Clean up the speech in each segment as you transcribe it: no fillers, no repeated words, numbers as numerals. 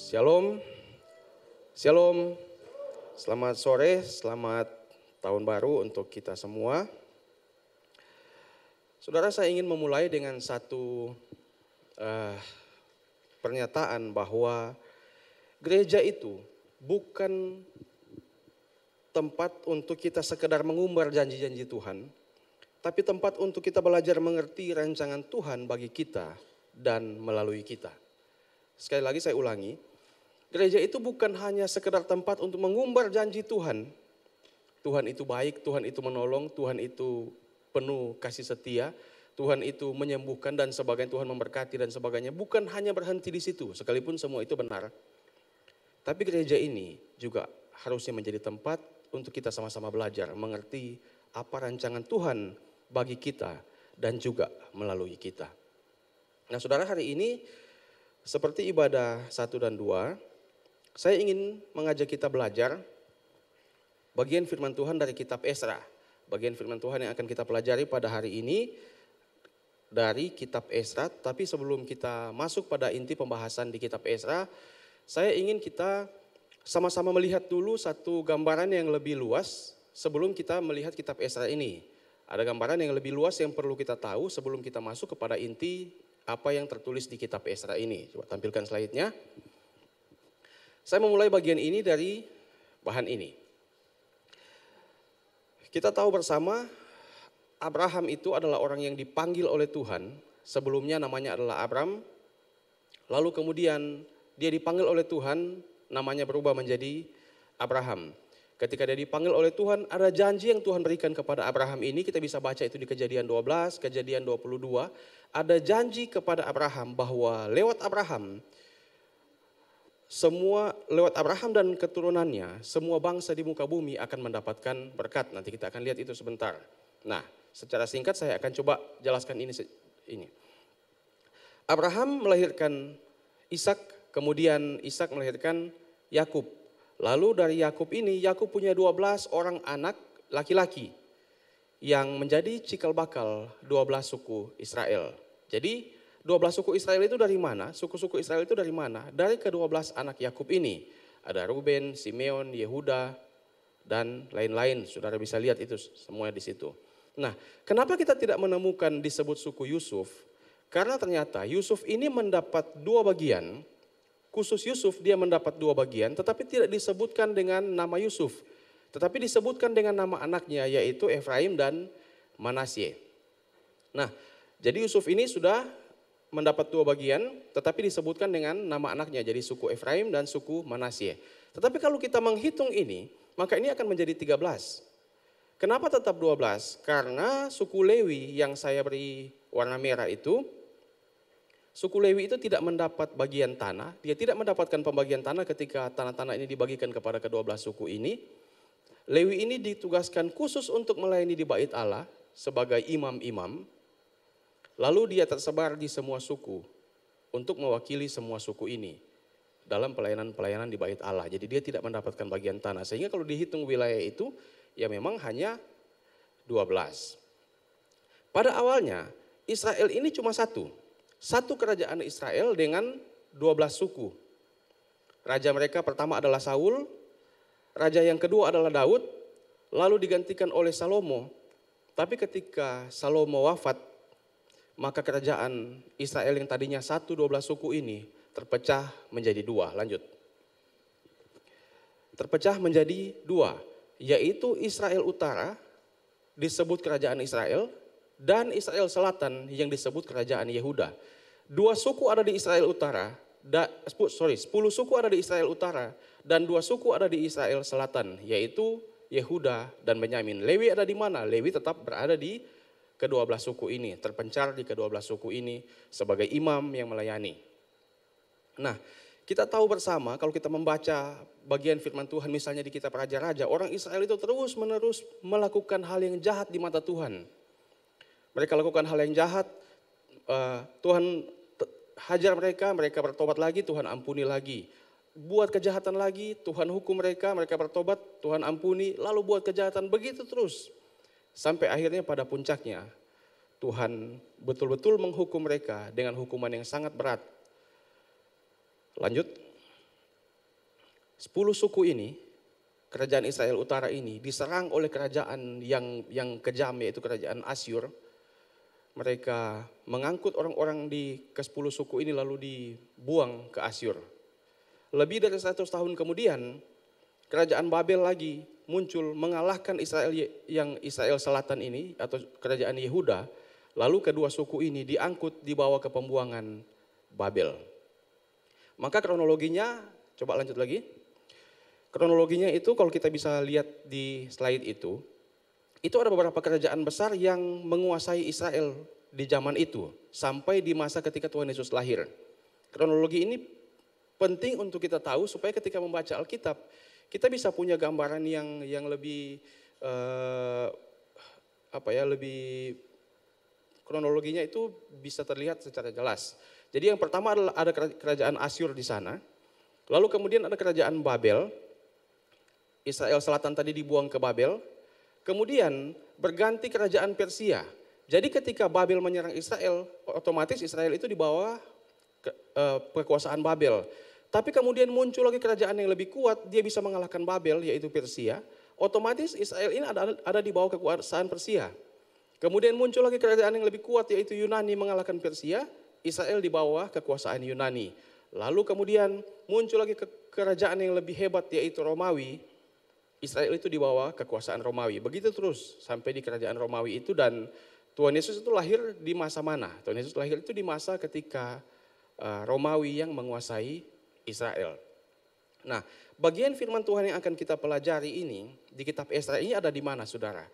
Shalom, shalom, selamat sore, selamat tahun baru untuk kita semua. Saudara, saya ingin memulai dengan satu pernyataan bahwa gereja itu bukan tempat untuk kita sekedar mengumbar janji-janji Tuhan, tapi tempat untuk kita belajar mengerti rancangan Tuhan bagi kita dan melalui kita. Sekali lagi saya ulangi, gereja itu bukan hanya sekedar tempat untuk mengumbar janji Tuhan. Tuhan itu baik, Tuhan itu menolong, Tuhan itu penuh kasih setia, Tuhan itu menyembuhkan dan sebagainya, Tuhan memberkati dan sebagainya. Bukan hanya berhenti di situ, sekalipun semua itu benar. Tapi gereja ini juga harusnya menjadi tempat untuk kita sama-sama belajar, mengerti apa rancangan Tuhan bagi kita dan juga melalui kita. Nah, saudara, hari ini seperti ibadah 1 dan 2, saya ingin mengajak kita belajar bagian firman Tuhan dari kitab Esra. Bagian firman Tuhan yang akan kita pelajari pada hari ini dari kitab Esra. Tapi sebelum kita masuk pada inti pembahasan di kitab Esra, saya ingin kita sama-sama melihat dulu satu gambaran yang lebih luas sebelum kita melihat kitab Esra ini. Ada gambaran yang lebih luas yang perlu kita tahu sebelum kita masuk kepada inti apa yang tertulis di kitab Esra ini. Coba tampilkan slide-nya. Saya memulai bagian ini dari bahan ini. Kita tahu bersama Abraham itu adalah orang yang dipanggil oleh Tuhan. Sebelumnya namanya adalah Abram. Lalu kemudian dia dipanggil oleh Tuhan, namanya berubah menjadi Abraham. Ketika dia dipanggil oleh Tuhan, ada janji yang Tuhan berikan kepada Abraham ini. Kita bisa baca itu di Kejadian 12, Kejadian 22. Ada janji kepada Abraham bahwa lewat Abraham dan keturunannya, semua bangsa di muka bumi akan mendapatkan berkat. Nanti kita akan lihat itu sebentar. Nah, secara singkat saya akan coba jelaskan ini. Abraham melahirkan Ishak, kemudian Ishak melahirkan Yakub. Lalu dari Yakub ini, Yakub punya 12 orang anak laki-laki yang menjadi cikal bakal 12 suku Israel. Jadi 12 suku Israel itu dari mana? Suku-suku Israel itu dari mana? Dari ke-12 anak Yakub ini. Ada Ruben, Simeon, Yehuda, dan lain-lain. Saudara bisa lihat itu semua di situ. Nah, kenapa kita tidak menemukan disebut suku Yusuf? Karena ternyata Yusuf ini mendapat 2 bagian. Khusus Yusuf dia mendapat 2 bagian, tetapi tidak disebutkan dengan nama Yusuf. Tetapi disebutkan dengan nama anaknya, yaitu Efraim dan Manasye. Nah, jadi Yusuf ini sudah mendapat 2 bagian, tetapi disebutkan dengan nama anaknya, jadi suku Efraim dan suku Manasye. Tetapi kalau kita menghitung ini, maka ini akan menjadi 13. Kenapa tetap 12? Karena suku Lewi yang saya beri warna merah itu, suku Lewi itu tidak mendapat bagian tanah, dia tidak mendapatkan pembagian tanah ketika tanah-tanah ini dibagikan kepada ke-12 suku ini. Lewi ini ditugaskan khusus untuk melayani di bait Allah sebagai imam-imam. Lalu dia tersebar di semua suku untuk mewakili semua suku ini dalam pelayanan-pelayanan di bait Allah. Jadi dia tidak mendapatkan bagian tanah. Sehingga kalau dihitung wilayah itu, ya memang hanya 12. Pada awalnya Israel ini cuma satu kerajaan Israel dengan 12 suku. Raja mereka pertama adalah Saul, raja yang kedua adalah Daud, lalu digantikan oleh Salomo. Tapi ketika Salomo wafat, maka kerajaan Israel yang tadinya 12 suku ini terpecah menjadi 2. Lanjut. Terpecah menjadi 2, yaitu Israel Utara disebut kerajaan Israel, dan Israel Selatan yang disebut kerajaan Yehuda. 2 suku ada di Israel Utara, 10 suku ada di Israel Utara, dan 2 suku ada di Israel Selatan, yaitu Yehuda dan Benyamin. Lewi ada di mana? Lewi tetap berada di ke-12 suku ini, terpencar di ke-12 suku ini sebagai imam yang melayani. Nah, kita tahu bersama kalau kita membaca bagian firman Tuhan misalnya di kitab Raja-Raja, orang Israel itu terus-menerus melakukan hal yang jahat di mata Tuhan. Mereka lakukan hal yang jahat, Tuhan hajar mereka, mereka bertobat lagi, Tuhan ampuni lagi. Buat kejahatan lagi, Tuhan hukum mereka, mereka bertobat, Tuhan ampuni, lalu buat kejahatan, begitu terus. Sampai akhirnya pada puncaknya, Tuhan betul-betul menghukum mereka dengan hukuman yang sangat berat. Lanjut. 10 suku ini, kerajaan Israel Utara ini diserang oleh kerajaan yang kejam, yaitu kerajaan Asyur. Mereka mengangkut orang-orang di ke-10 suku ini lalu dibuang ke Asyur. Lebih dari 100 tahun kemudian, kerajaan Babel lagi muncul mengalahkan Israel yang Israel Selatan ini atau kerajaan Yehuda. Lalu kedua suku ini diangkut dibawa ke pembuangan Babel. Maka kronologinya, coba lanjut lagi. Kronologinya itu kalau kita bisa lihat di slide itu ada beberapa kerajaan besar yang menguasai Israel di zaman itu sampai di masa ketika Tuhan Yesus lahir. Kronologi ini penting untuk kita tahu supaya ketika membaca Alkitab kita bisa punya gambaran yang lebih lebih kronologinya itu bisa terlihat secara jelas. Jadi yang pertama adalah ada kerajaan Asyur di sana. Lalu kemudian ada kerajaan Babel. Israel Selatan tadi dibuang ke Babel. Kemudian berganti kerajaan Persia. Jadi ketika Babel menyerang Israel, otomatis Israel itu di bawah kekuasaan Babel. Tapi kemudian muncul lagi kerajaan yang lebih kuat, dia bisa mengalahkan Babel, yaitu Persia. Otomatis Israel ini ada di bawah kekuasaan Persia. Kemudian muncul lagi kerajaan yang lebih kuat, yaitu Yunani mengalahkan Persia. Israel di bawah kekuasaan Yunani. Lalu kemudian muncul lagi kerajaan yang lebih hebat, yaitu Romawi. Israel itu di bawah kekuasaan Romawi. Begitu terus sampai di kerajaan Romawi itu, dan Tuhan Yesus itu lahir di masa mana? Tuhan Yesus lahir itu di masa ketika Romawi yang menguasai Israel. Nah, bagian firman Tuhan yang akan kita pelajari ini di kitab Esra ini ada di mana, saudara?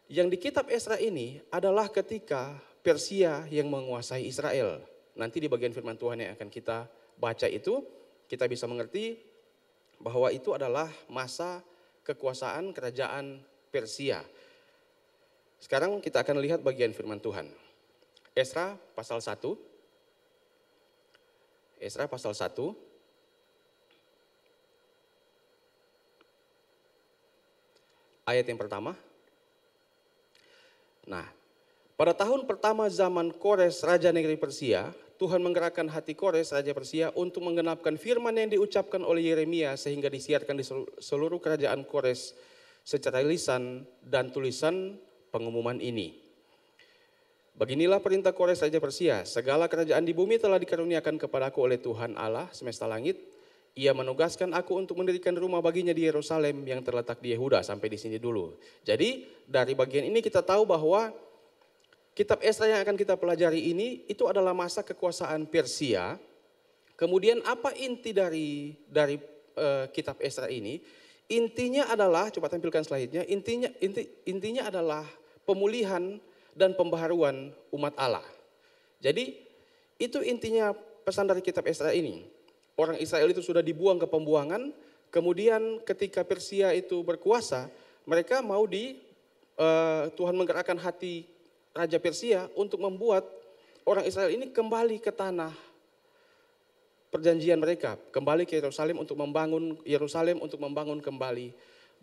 Yang di kitab Esra ini adalah ketika Persia yang menguasai Israel. Nanti di bagian firman Tuhan yang akan kita baca itu, kita bisa mengerti bahwa itu adalah masa kekuasaan kerajaan Persia. Sekarang kita akan lihat bagian firman Tuhan. Esra pasal 1. Esra pasal 1. Ayat yang pertama. Nah, pada tahun pertama zaman Kores, Raja Negeri Persia, Tuhan menggerakkan hati Kores, Raja Persia, untuk menggenapkan firman yang diucapkan oleh Yeremia sehingga disiarkan di seluruh kerajaan Kores secara lisan dan tulisan pengumuman ini. Beginilah perintah Kores, Raja Persia, segala kerajaan di bumi telah dikaruniakan kepadaku oleh Tuhan Allah semesta langit. Ia menugaskan aku untuk mendirikan rumah baginya di Yerusalem yang terletak di Yehuda. Sampai di sini dulu. Jadi dari bagian ini kita tahu bahwa kitab Esra yang akan kita pelajari ini itu adalah masa kekuasaan Persia. Kemudian apa inti dari kitab Esra ini? Intinya adalah, coba tampilkan slide-nya, intinya adalah pemulihan dan pembaharuan umat Allah. Jadi itu intinya pesan dari kitab Esra ini. Orang Israel itu sudah dibuang ke pembuangan, kemudian ketika Persia itu berkuasa, mereka mau Tuhan menggerakkan hati Raja Persia untuk membuat orang Israel ini kembali ke tanah perjanjian mereka, kembali ke Yerusalem untuk membangun kembali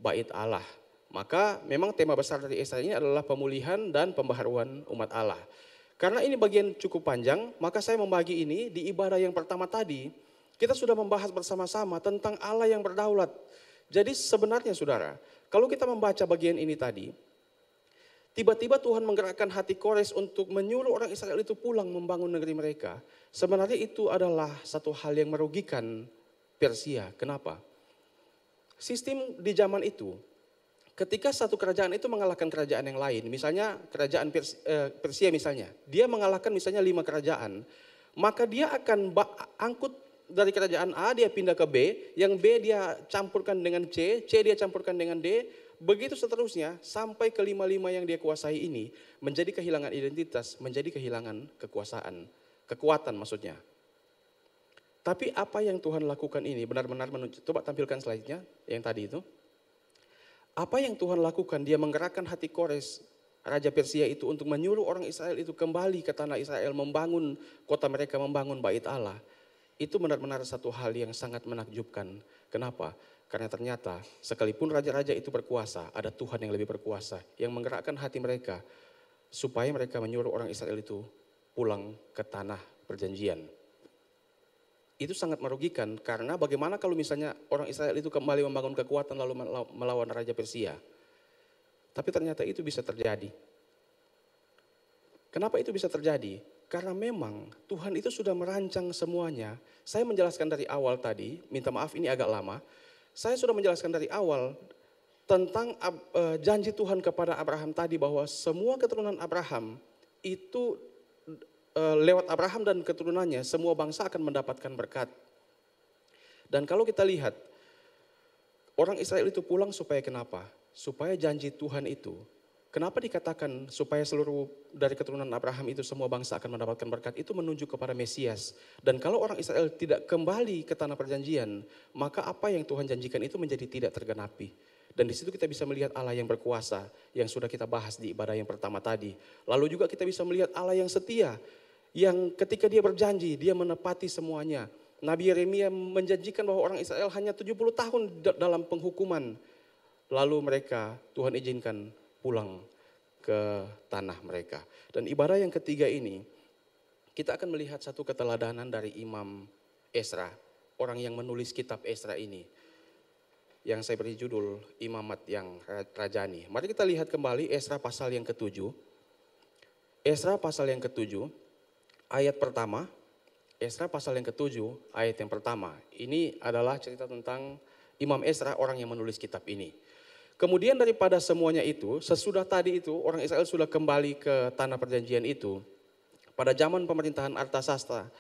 bait Allah. Maka memang tema besar dari Esra ini adalah pemulihan dan pembaharuan umat Allah. Karena ini bagian cukup panjang, maka saya membagi ini di ibadah yang pertama tadi. Kita sudah membahas bersama-sama tentang Allah yang berdaulat. Jadi sebenarnya saudara, kalau kita membaca bagian ini tadi, tiba-tiba Tuhan menggerakkan hati Kores untuk menyuruh orang Israel itu pulang membangun negeri mereka. Sebenarnya itu adalah satu hal yang merugikan Persia. Kenapa? Sistem di zaman itu, ketika satu kerajaan itu mengalahkan kerajaan yang lain, misalnya kerajaan Persia misalnya, dia mengalahkan misalnya 5 kerajaan, maka dia akan angkut dari kerajaan A dia pindah ke B, yang B dia campurkan dengan C dia campurkan dengan D, begitu seterusnya sampai ke 5 yang dia kuasai ini menjadi kehilangan identitas, menjadi kehilangan kekuatan maksudnya. Tapi apa yang Tuhan lakukan ini benar-benar menunjuk, coba tampilkan slide-nya yang tadi itu. Apa yang Tuhan lakukan, dia menggerakkan hati Kores, Raja Persia itu untuk menyuruh orang Israel itu kembali ke tanah Israel, membangun kota mereka, membangun bait Allah. Itu benar-benar satu hal yang sangat menakjubkan. Kenapa? Karena ternyata sekalipun raja-raja itu berkuasa, ada Tuhan yang lebih berkuasa, yang menggerakkan hati mereka supaya mereka menyuruh orang Israel itu pulang ke tanah perjanjian. itu sangat merugikan karena bagaimana kalau misalnya orang Israel itu kembali membangun kekuatan lalu melawan Raja Persia. Tapi ternyata itu bisa terjadi. Kenapa itu bisa terjadi? Karena memang Tuhan itu sudah merancang semuanya. Saya menjelaskan dari awal tadi, minta maaf ini agak lama. Saya sudah menjelaskan dari awal tentang janji Tuhan kepada Abraham tadi bahwa semua keturunan Abraham itu lewat Abraham dan keturunannya semua bangsa akan mendapatkan berkat. Dan kalau kita lihat orang Israel itu pulang supaya kenapa? Supaya janji Tuhan itu. Kenapa dikatakan supaya seluruh dari keturunan Abraham itu semua bangsa akan mendapatkan berkat? Itu menunjuk kepada Mesias. Dan kalau orang Israel tidak kembali ke tanah perjanjian, maka apa yang Tuhan janjikan itu menjadi tidak tergenapi. Dan di situ kita bisa melihat Allah yang berkuasa yang sudah kita bahas di ibadah yang pertama tadi. Lalu juga kita bisa melihat Allah yang setia, yang ketika dia berjanji, dia menepati semuanya. Nabi Yeremia menjanjikan bahwa orang Israel hanya 70 tahun dalam penghukuman. Lalu mereka, Tuhan izinkan pulang ke tanah mereka. Dan ibadah yang ketiga ini, kita akan melihat satu keteladanan dari Imam Esra, orang yang menulis kitab Esra ini. Yang saya beri judul Imamat yang Rajani. Mari kita lihat kembali Esra pasal yang ke-7. Esra pasal yang ke-7, ayat pertama. Esra pasal yang ke-7, ayat yang pertama. Ini adalah cerita tentang Imam Esra, orang yang menulis kitab ini. Kemudian daripada semuanya itu, sesudah tadi itu orang Israel sudah kembali ke tanah perjanjian itu. Pada zaman pemerintahan Artasasta,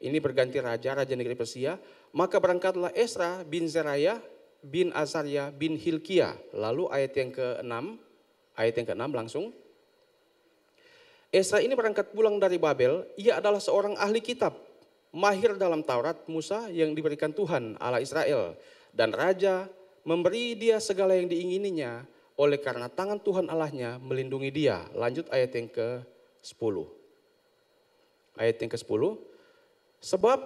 ini berganti raja negeri Persia. Maka berangkatlah Esra bin Zeraya bin Azarya bin Hilkia. Lalu ayat yang ke-6 langsung. Esra ini berangkat pulang dari Babel, ia adalah seorang ahli kitab. Mahir dalam Taurat Musa yang diberikan Tuhan Allah Israel. Dan raja memberi dia segala yang diingininya oleh karena tangan Tuhan Allahnya melindungi dia. Lanjut ayat yang ke-10. Ayat yang ke-10. Sebab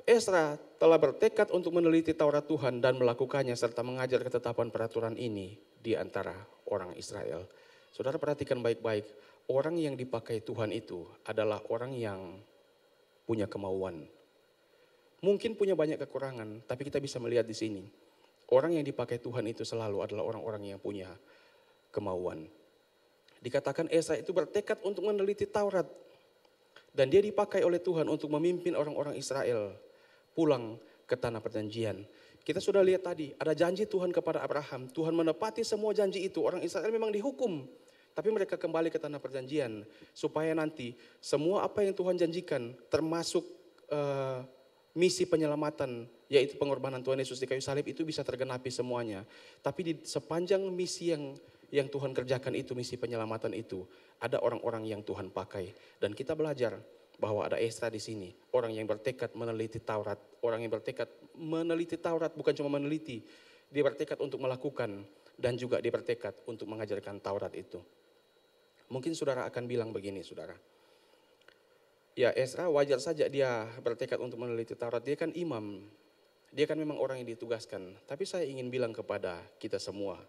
Esra telah bertekad untuk meneliti Taurat Tuhan dan melakukannya serta mengajar ketetapan peraturan ini di antara orang Israel. Saudara perhatikan baik-baik, orang yang dipakai Tuhan itu adalah orang yang punya kemauan. Mungkin punya banyak kekurangan, tapi kita bisa melihat di sini. Orang yang dipakai Tuhan itu selalu adalah orang-orang yang punya kemauan. Dikatakan Esra itu bertekad untuk meneliti Taurat. Dan dia dipakai oleh Tuhan untuk memimpin orang-orang Israel pulang ke tanah perjanjian. Kita sudah lihat tadi, ada janji Tuhan kepada Abraham. Tuhan menepati semua janji itu. Orang Israel memang dihukum, tapi mereka kembali ke tanah perjanjian. Supaya nanti semua apa yang Tuhan janjikan, termasuk misi penyelamatan, yaitu pengorbanan Tuhan Yesus di kayu salib itu bisa tergenapi semuanya. Tapi di sepanjang misi yang Tuhan kerjakan itu, misi penyelamatan itu, ada orang-orang yang Tuhan pakai. Dan kita belajar bahwa ada Esra di sini, orang yang bertekad meneliti Taurat, orang yang bertekad meneliti Taurat, bukan cuma meneliti, dia bertekad untuk melakukan dan juga dia bertekad untuk mengajarkan Taurat itu. Mungkin saudara akan bilang begini, saudara. Ya, Esra wajar saja dia bertekad untuk meneliti Taurat, dia kan imam. Dia kan memang orang yang ditugaskan. Tapi saya ingin bilang kepada kita semua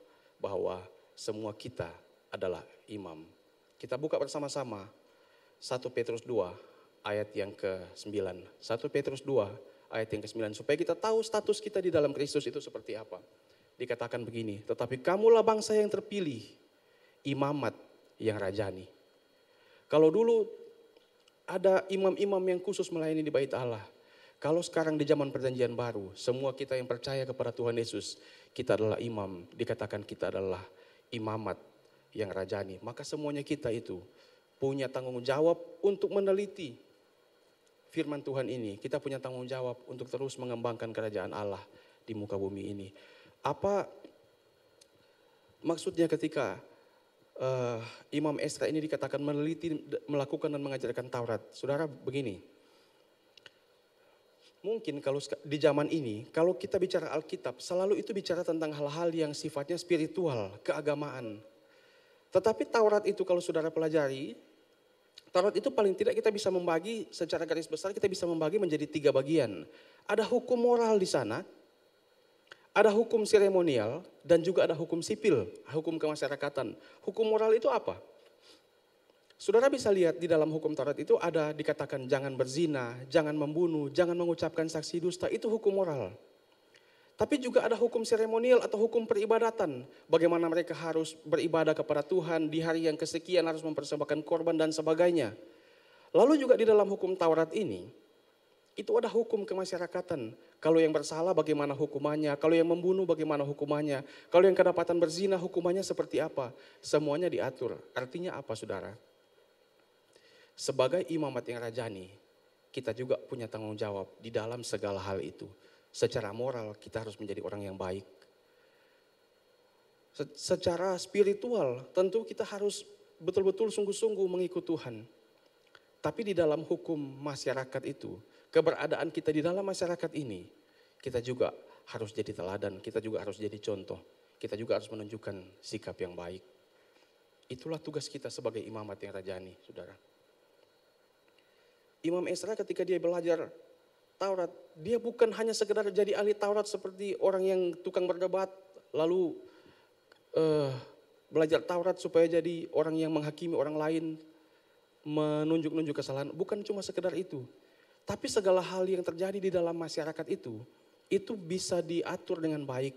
bahwa semua kita adalah imam. Kita buka bersama-sama 1 Petrus 2 ayat yang ke-9. 1 Petrus 2 ayat yang ke-9. Supaya kita tahu status kita di dalam Kristus itu seperti apa. Dikatakan begini, tetapi kamulah bangsa yang terpilih, imamat yang rajani. Kalau dulu ada imam-imam yang khusus melayani di bait Allah. Kalau sekarang di zaman perjanjian baru, semua kita yang percaya kepada Tuhan Yesus, kita adalah imam, dikatakan kita adalah imamat yang rajani. Maka semuanya kita itu punya tanggung jawab untuk meneliti firman Tuhan ini. Kita punya tanggung jawab untuk terus mengembangkan kerajaan Allah di muka bumi ini. Apa maksudnya ketika Imam Esra ini dikatakan meneliti, melakukan dan mengajarkan Taurat? Saudara begini, mungkin kalau di zaman ini, kalau kita bicara Alkitab, selalu itu bicara tentang hal-hal yang sifatnya spiritual, keagamaan. Tetapi Taurat itu kalau saudara pelajari, Taurat itu paling tidak kita bisa membagi secara garis besar, kita bisa membagi menjadi 3 bagian. Ada hukum moral di sana, ada hukum seremonial, dan juga ada hukum sipil, hukum kemasyarakatan. Hukum moral itu apa? Saudara bisa lihat di dalam hukum Taurat itu ada dikatakan jangan berzina, jangan membunuh, jangan mengucapkan saksi dusta, itu hukum moral. Tapi juga ada hukum seremonial atau hukum peribadatan. Bagaimana mereka harus beribadah kepada Tuhan di hari yang kesekian harus mempersembahkan korban dan sebagainya. Lalu juga di dalam hukum Taurat ini, itu ada hukum kemasyarakatan. Kalau yang bersalah bagaimana hukumannya, kalau yang membunuh bagaimana hukumannya, kalau yang kedapatan berzina hukumannya seperti apa. Semuanya diatur. Artinya apa saudara? Sebagai imamat yang rajani, kita juga punya tanggung jawab di dalam segala hal itu. Secara moral kita harus menjadi orang yang baik. Secara spiritual tentu kita harus betul-betul sungguh-sungguh mengikut Tuhan. Tapi di dalam hukum masyarakat itu, keberadaan kita di dalam masyarakat ini, kita juga harus jadi teladan, kita juga harus jadi contoh. Kita juga harus menunjukkan sikap yang baik. Itulah tugas kita sebagai imamat yang rajani, saudara. Imam Ezra ketika dia belajar Taurat, dia bukan hanya sekedar jadi ahli Taurat seperti orang yang tukang berdebat, lalu belajar Taurat supaya jadi orang yang menghakimi orang lain, menunjuk-nunjuk kesalahan. Bukan cuma sekedar itu. Tapi segala hal yang terjadi di dalam masyarakat itu bisa diatur dengan baik.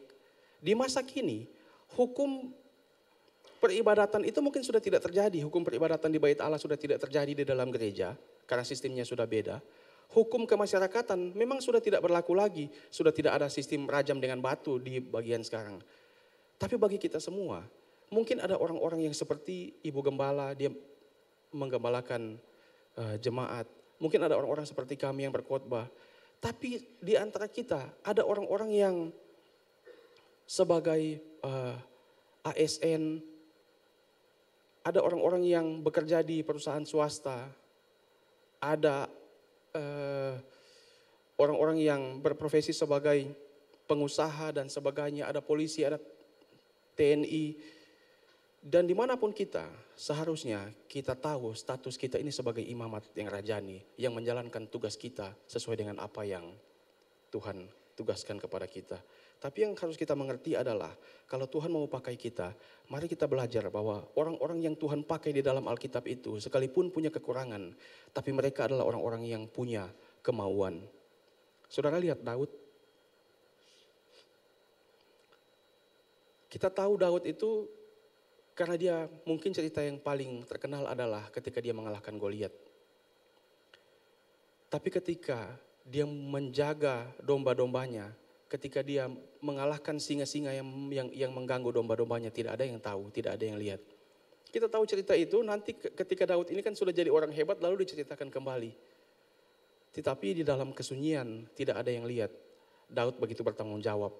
Di masa kini, hukum peribadatan itu mungkin sudah tidak terjadi. Hukum peribadatan di Bait Allah sudah tidak terjadi di dalam gereja. Karena sistemnya sudah beda. Hukum kemasyarakatan memang sudah tidak berlaku lagi. Sudah tidak ada sistem rajam dengan batu di bagian sekarang. Tapi bagi kita semua, mungkin ada orang-orang yang seperti Ibu Gembala, dia menggembalakan jemaat. Mungkin ada orang-orang seperti kami yang berkhotbah. Tapi di antara kita ada orang-orang yang sebagai ASN, ada orang-orang yang bekerja di perusahaan swasta, ada orang-orang yang berprofesi sebagai pengusaha dan sebagainya, ada polisi, ada TNI. Dan dimanapun kita, seharusnya kita tahu status kita ini sebagai imamat yang rajani, yang menjalankan tugas kita sesuai dengan apa yang Tuhan tugaskan kepada kita. Tapi yang harus kita mengerti adalah, kalau Tuhan mau pakai kita, mari kita belajar bahwa orang-orang yang Tuhan pakai di dalam Alkitab itu, sekalipun punya kekurangan, tapi mereka adalah orang-orang yang punya kemauan. Saudara lihat Daud. Kita tahu Daud itu karena dia mungkin cerita yang paling terkenal adalah ketika dia mengalahkan Goliat. Tapi ketika dia menjaga domba-dombanya, ketika dia mengalahkan singa-singa yang mengganggu domba-dombanya, tidak ada yang tahu, tidak ada yang lihat. Kita tahu cerita itu nanti ketika Daud ini kan sudah jadi orang hebat lalu diceritakan kembali. Tetapi di dalam kesunyian tidak ada yang lihat. Daud begitu bertanggung jawab.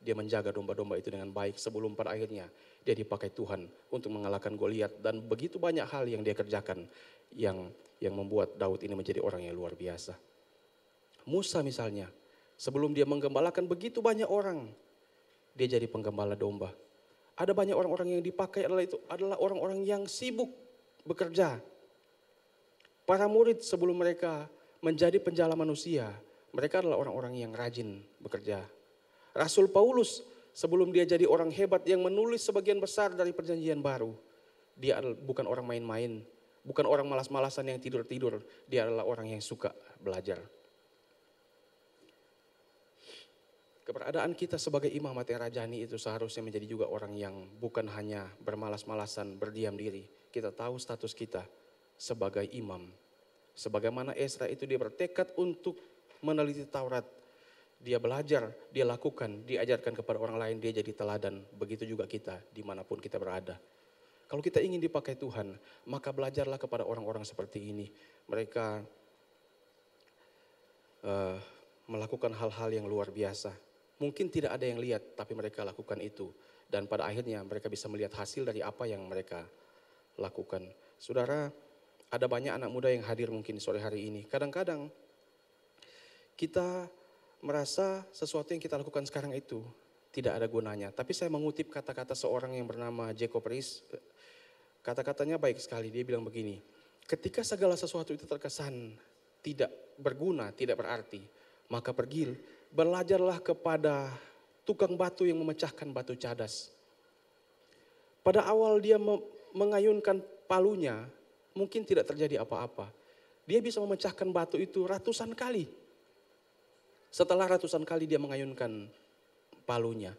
Dia menjaga domba-domba itu dengan baik sebelum pada akhirnya dia dipakai Tuhan untuk mengalahkan Goliat. Dan begitu banyak hal yang dia kerjakan yang membuat Daud ini menjadi orang yang luar biasa. Musa misalnya, sebelum dia menggembalakan begitu banyak orang, dia jadi penggembala domba. Ada banyak orang-orang yang dipakai adalah orang-orang yang sibuk bekerja. Para murid sebelum mereka menjadi penjala manusia, mereka adalah orang-orang yang rajin bekerja. Rasul Paulus sebelum dia jadi orang hebat yang menulis sebagian besar dari perjanjian baru, dia bukan orang main-main, bukan orang malas-malasan yang tidur-tidur, dia adalah orang yang suka belajar. Keberadaan kita sebagai imamat yang rajani itu seharusnya menjadi juga orang yang bukan hanya bermalas-malasan, berdiam diri. Kita tahu status kita sebagai imam. Sebagaimana Ezra itu dia bertekad untuk meneliti Taurat. Dia belajar, dia lakukan, diajarkan kepada orang lain, dia jadi teladan. Begitu juga kita dimanapun kita berada. Kalau kita ingin dipakai Tuhan, maka belajarlah kepada orang-orang seperti ini. Mereka melakukan hal-hal yang luar biasa. Mungkin tidak ada yang lihat, tapi mereka lakukan itu. Dan pada akhirnya mereka bisa melihat hasil dari apa yang mereka lakukan. Saudara, ada banyak anak muda yang hadir mungkin sore hari ini. Kadang-kadang kita merasa sesuatu yang kita lakukan sekarang itu tidak ada gunanya. Tapi saya mengutip kata-kata seorang yang bernama Jacob Riis. Kata-katanya baik sekali, dia bilang begini. Ketika segala sesuatu itu terkesan tidak berguna, tidak berarti, maka pergi, belajarlah kepada tukang batu yang memecahkan batu cadas. Pada awal dia mengayunkan palunya, mungkin tidak terjadi apa-apa. Dia bisa memecahkan batu itu ratusan kali. Setelah ratusan kali dia mengayunkan palunya.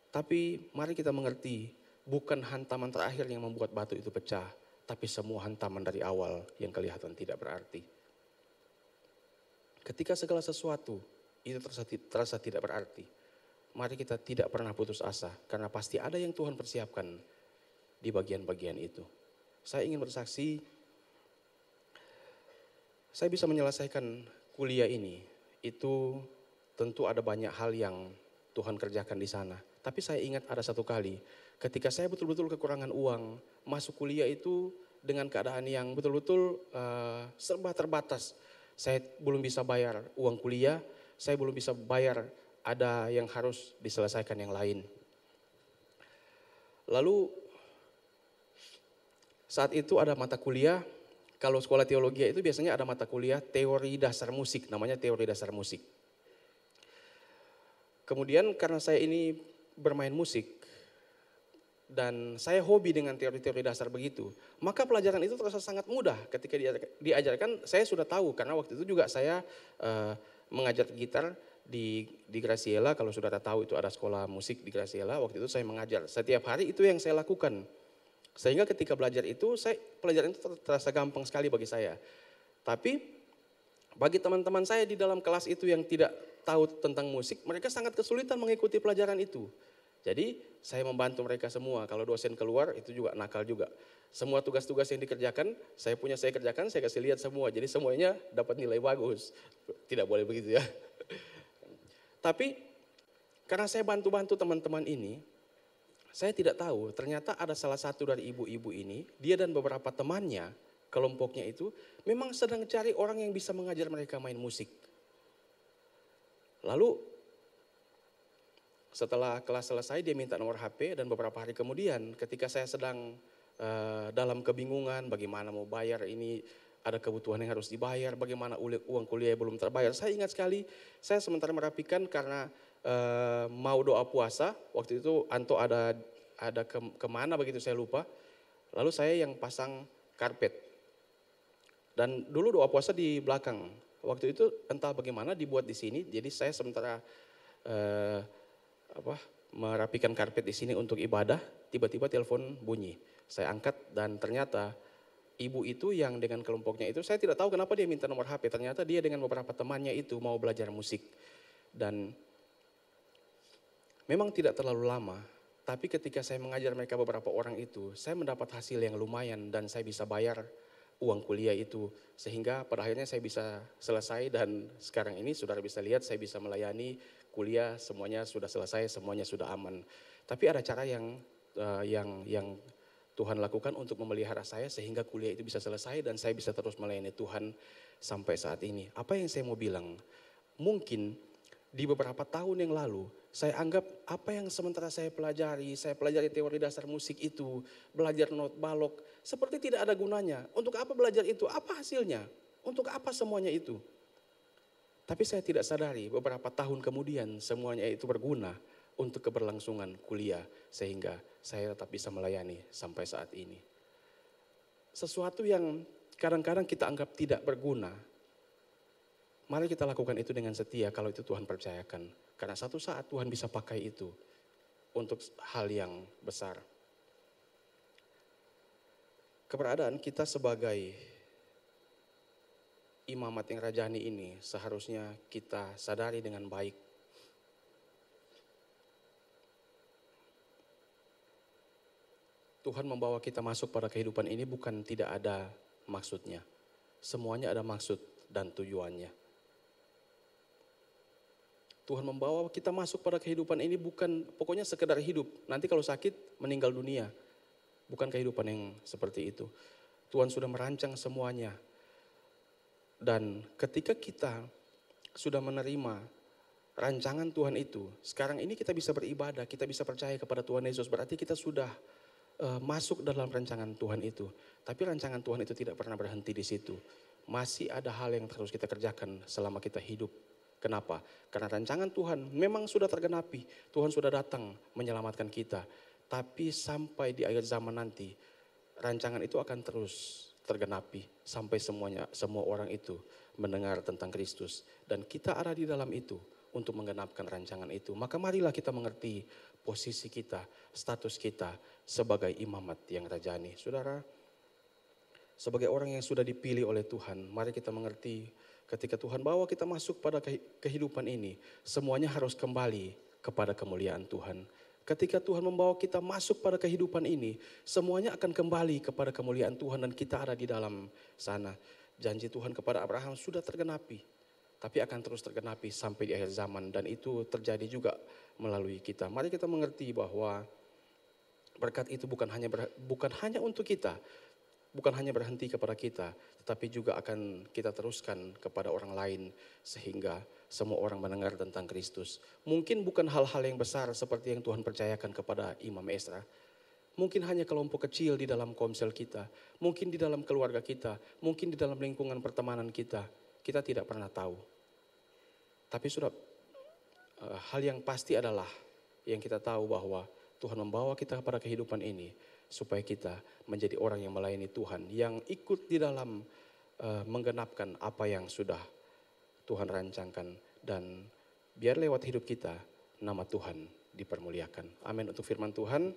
Tapi mari kita mengerti, bukan hantaman terakhir yang membuat batu itu pecah, tapi semua hantaman dari awal yang kelihatan tidak berarti. Ketika segala sesuatu itu terasa tidak berarti, mari kita tidak pernah putus asa, karena pasti ada yang Tuhan persiapkan di bagian-bagian itu. Saya ingin bersaksi, saya bisa menyelesaikan kuliah ini, itu tentu ada banyak hal yang Tuhan kerjakan di sana. Tapi saya ingat ada satu kali, ketika saya betul-betul kekurangan uang, masuk kuliah itu dengan keadaan yang betul-betul serba terbatas. Saya belum bisa bayar uang kuliah, saya belum bisa bayar, ada yang harus diselesaikan yang lain. Lalu saat itu ada mata kuliah, kalau sekolah teologi itu biasanya ada mata kuliah teori dasar musik, namanya teori dasar musik. Kemudian karena saya ini bermain musik dan saya hobi dengan teori-teori dasar begitu, maka pelajaran itu terasa sangat mudah ketika diajarkan. Saya sudah tahu karena waktu itu juga saya mengajar gitar di Graciela. Kalau saudara tahu itu ada sekolah musik di Graciela, waktu itu saya mengajar. Setiap hari itu yang saya lakukan. Sehingga ketika belajar itu, pelajaran itu terasa gampang sekali bagi saya. Tapi bagi teman-teman saya di dalam kelas itu yang tidak tahu tentang musik, mereka sangat kesulitan mengikuti pelajaran itu. Jadi saya membantu mereka semua, kalau dosen keluar itu juga nakal juga. Semua tugas-tugas yang dikerjakan, saya kerjakan, saya kasih lihat semua. Jadi semuanya dapat nilai bagus. Tidak boleh begitu ya. Tapi karena saya bantu-bantu teman-teman ini, saya tidak tahu ternyata ada salah satu dari ibu-ibu ini, dia dan beberapa temannya, kelompoknya itu memang sedang cari orang yang bisa mengajar mereka main musik. Lalu setelah kelas selesai dia minta nomor HP dan beberapa hari kemudian ketika saya sedang dalam kebingungan bagaimana mau bayar ini, ada kebutuhan yang harus dibayar, bagaimana uang kuliah belum terbayar. Saya ingat sekali, saya sementara merapikan karena mau doa puasa, waktu itu Anto ada kemana begitu saya lupa. Lalu saya yang pasang karpet. Dan dulu doa puasa di belakang. Waktu itu entah bagaimana dibuat di sini, jadi saya sementara merapikan karpet di sini untuk ibadah, tiba-tiba telepon bunyi. Saya angkat dan ternyata ibu itu yang dengan kelompoknya itu, saya tidak tahu kenapa dia minta nomor HP, ternyata dia dengan beberapa temannya itu mau belajar musik. Dan memang tidak terlalu lama, tapi ketika saya mengajar mereka beberapa orang itu, saya mendapat hasil yang lumayan dan saya bisa bayar uang kuliah itu. Sehingga pada akhirnya saya bisa selesai dan sekarang ini saudara bisa lihat saya bisa melayani kuliah, semuanya sudah selesai, semuanya sudah aman. Tapi ada cara yang Tuhan lakukan untuk memelihara saya sehingga kuliah itu bisa selesai dan saya bisa terus melayani Tuhan sampai saat ini. Apa yang saya mau bilang? Mungkin di beberapa tahun yang lalu saya anggap apa yang sementara saya pelajari teori dasar musik itu, belajar not balok, seperti tidak ada gunanya. Untuk apa belajar itu? Apa hasilnya? Untuk apa semuanya itu? Tapi saya tidak sadari beberapa tahun kemudian semuanya itu berguna untuk keberlangsungan kuliah sehingga saya tetap bisa melayani sampai saat ini. Sesuatu yang kadang-kadang kita anggap tidak berguna, mari kita lakukan itu dengan setia kalau itu Tuhan percayakan. Karena satu saat Tuhan bisa pakai itu untuk hal yang besar. Keberadaan kita sebagai imamat yang rajani ini seharusnya kita sadari dengan baik. Tuhan membawa kita masuk pada kehidupan ini bukan tidak ada maksudnya. Semuanya ada maksud dan tujuannya. Tuhan membawa kita masuk pada kehidupan ini bukan pokoknya sekedar hidup. Nanti kalau sakit meninggal dunia. Bukan kehidupan yang seperti itu. Tuhan sudah merancang semuanya. Dan ketika kita sudah menerima rancangan Tuhan itu, sekarang ini kita bisa beribadah, kita bisa percaya kepada Tuhan Yesus, berarti kita sudah masuk dalam rancangan Tuhan itu. Tapi rancangan Tuhan itu tidak pernah berhenti di situ. Masih ada hal yang harus kita kerjakan selama kita hidup. Kenapa? Karena rancangan Tuhan memang sudah tergenapi. Tuhan sudah datang menyelamatkan kita. Tapi sampai di akhir zaman nanti, rancangan itu akan terus tergenapi sampai semua orang itu mendengar tentang Kristus dan kita ada di dalam itu untuk menggenapkan rancangan itu. Maka marilah kita mengerti posisi kita, status kita sebagai imamat yang rajani. Saudara, sebagai orang yang sudah dipilih oleh Tuhan, mari kita mengerti ketika Tuhan bawa kita masuk pada kehidupan ini, semuanya harus kembali kepada kemuliaan Tuhan. Ketika Tuhan membawa kita masuk pada kehidupan ini, semuanya akan kembali kepada kemuliaan Tuhan dan kita ada di dalam sana. Janji Tuhan kepada Abraham sudah tergenapi, tapi akan terus tergenapi sampai di akhir zaman dan itu terjadi juga melalui kita. Mari kita mengerti bahwa berkat itu bukan hanya untuk kita, bukan hanya berhenti kepada kita, tetapi juga akan kita teruskan kepada orang lain sehingga semua orang mendengar tentang Kristus. Mungkin bukan hal-hal yang besar seperti yang Tuhan percayakan kepada Imam Ezra. Mungkin hanya kelompok kecil di dalam komsel kita, mungkin di dalam keluarga kita, mungkin di dalam lingkungan pertemanan kita. Kita tidak pernah tahu. Tapi sudah hal yang pasti adalah yang kita tahu bahwa Tuhan membawa kita kepada kehidupan ini supaya kita menjadi orang yang melayani Tuhan, yang ikut di dalam menggenapkan apa yang sudah Tuhan rancangkan dan biar lewat hidup kita nama Tuhan dipermuliakan. Amin untuk firman Tuhan.